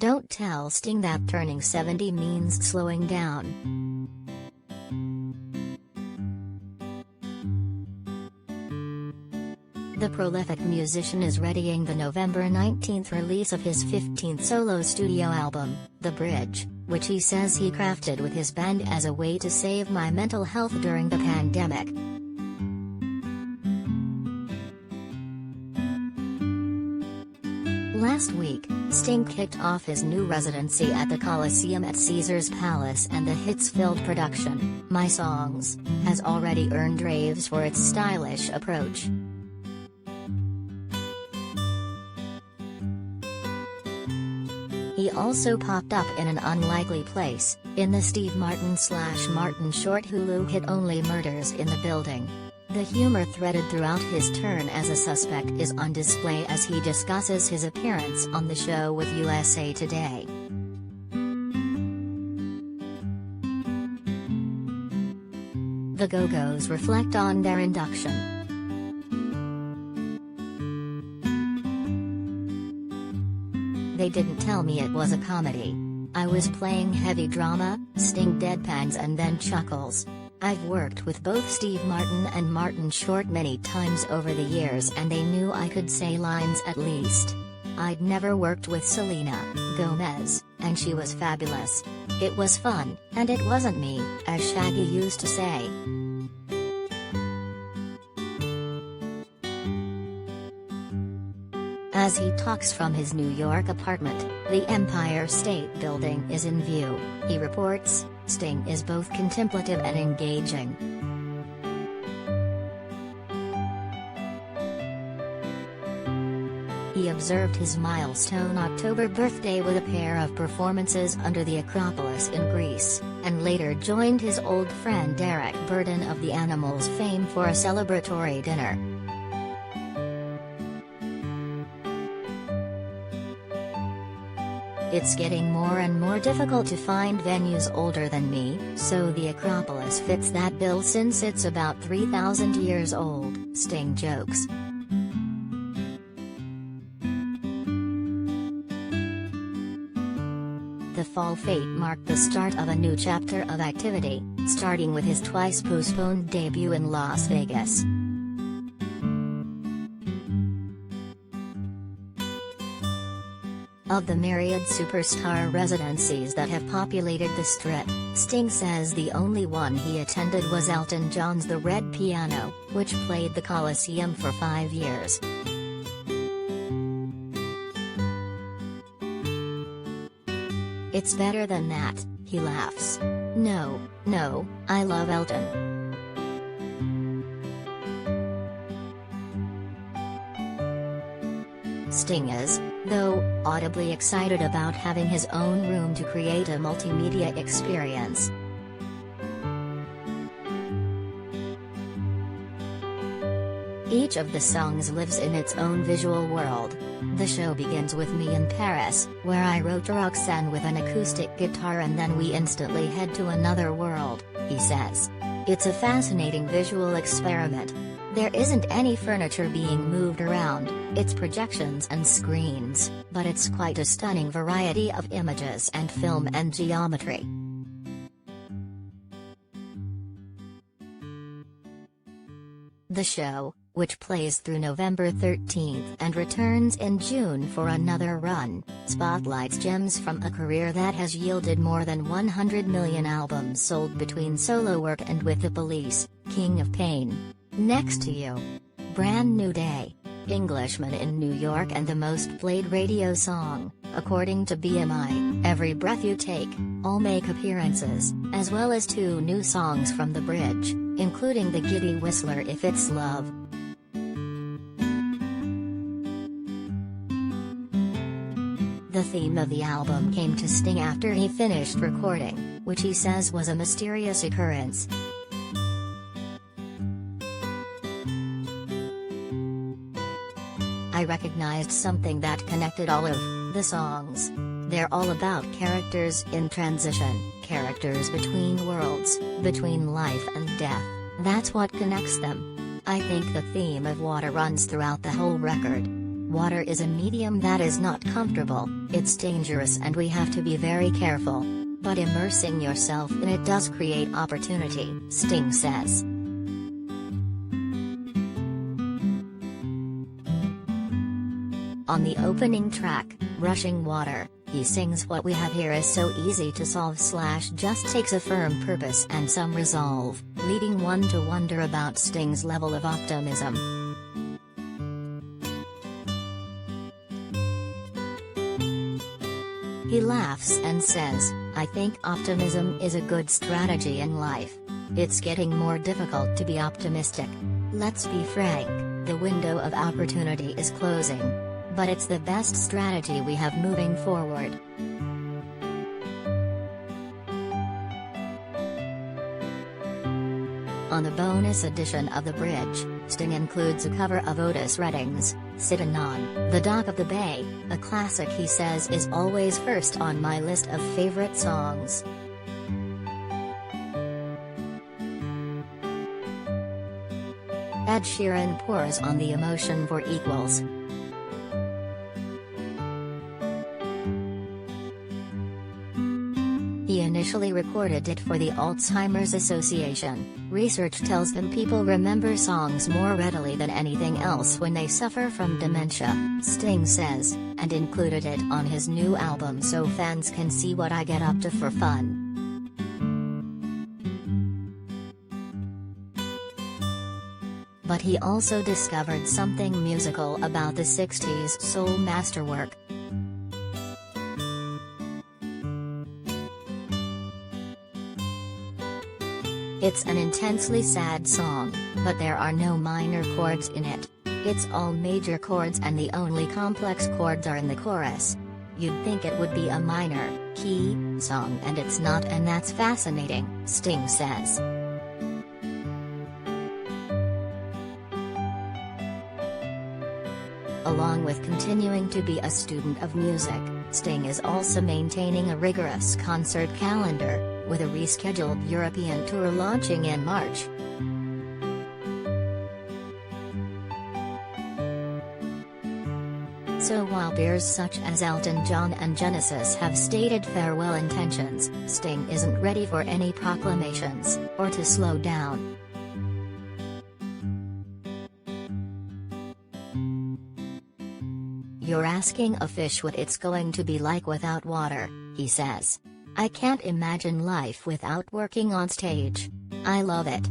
Don't tell Sting that turning 70 means slowing down. The prolific musician is readying the November 19 release of his 15th solo studio album, The Bridge, which he says he crafted with his band as a way to save my mental health during the pandemic. Last week, Sting kicked off his new residency at the Coliseum at Caesars Palace, and the hits-filled production, My Songs, has already earned raves for its stylish approach. He also popped up in an unlikely place, in the Steve Martin/Martin Short Hulu hit Only Murders in the Building. The humor threaded throughout his turn as a suspect is on display as he discusses his appearance on the show with USA Today. The Go-Go's reflect on their induction. They didn't tell me it was a comedy. I was playing heavy drama, Sting deadpans and then chuckles. I've worked with both Steve Martin and Martin Short many times over the years, and they knew I could say lines at least. I'd never worked with Selena Gomez, and she was fabulous. It was fun, and it wasn't me, as Shaggy used to say. As he talks from his New York apartment, the Empire State Building is in view, he reports. Sting is both contemplative and engaging. He observed his milestone October birthday with a pair of performances under the Acropolis in Greece, and later joined his old friend Derek Burton of the Animals fame for a celebratory dinner. It's getting more and more difficult to find venues older than me, so the Acropolis fits that bill since it's about 3,000 years old, Sting jokes. The fall fete marked the start of a new chapter of activity, starting with his twice-postponed debut in Las Vegas. Of the myriad superstar residencies that have populated the Strip, Sting says the only one he attended was Elton John's The Red Piano, which played the Coliseum for 5 years. It's better than that, he laughs. No, I love Elton. Sting is, though, audibly excited about having his own room to create a multimedia experience. Each of the songs lives in its own visual world. The show begins with me in Paris, where I wrote Roxanne with an acoustic guitar, and then we instantly head to another world, he says. It's a fascinating visual experiment. There isn't any furniture being moved around, it's projections and screens, but it's quite a stunning variety of images and film and geometry. The show, which plays through November 13 and returns in June for another run, spotlights gems from a career that has yielded more than 100 million albums sold between solo work and with the Police, King of Pain, Next to You, Brand New Day, Englishman in New York, and the most played radio song, according to BMI, Every Breath You Take, all make appearances, as well as 2 new songs from The Bridge, including the giddy whistler If It's Love. The theme of the album came to Sting after he finished recording, which he says was a mysterious occurrence. I recognized something that connected all of the songs. They're all about characters in transition, characters between worlds, between life and death. That's what connects them. I think the theme of water runs throughout the whole record. Water is a medium that is not comfortable, it's dangerous and we have to be very careful. But immersing yourself in it does create opportunity, Sting says. On the opening track, Rushing Water, he sings what we have here is so easy to solve / just takes a firm purpose and some resolve, leading one to wonder about Sting's level of optimism. He laughs and says, "I think optimism is a good strategy in life. It's getting more difficult to be optimistic. Let's be frank, the window of opportunity is closing. But it's the best strategy we have moving forward." On the bonus edition of The Bridge, Sting includes a cover of Otis Redding's "Sittin' on the Dock of the Bay," a classic he says is always first on my list of favorite songs. Ed Sheeran pours on the emotion for Equals. He initially recorded it for the Alzheimer's Association. Research tells him people remember songs more readily than anything else when they suffer from dementia, Sting says, and included it on his new album so fans can see what I get up to for fun. But he also discovered something musical about the 60s soul masterwork. It's an intensely sad song, but there are no minor chords in it. It's all major chords and the only complex chords are in the chorus. You'd think it would be a minor key song and it's not, and that's fascinating, Sting says. Along with continuing to be a student of music, Sting is also maintaining a rigorous concert calendar, with a rescheduled European tour launching in March. So while peers such as Elton John and Genesis have stated farewell intentions, Sting isn't ready for any proclamations, or to slow down. "You're asking a fish what it's going to be like without water," he says. "I can't imagine life without working on stage. I love it.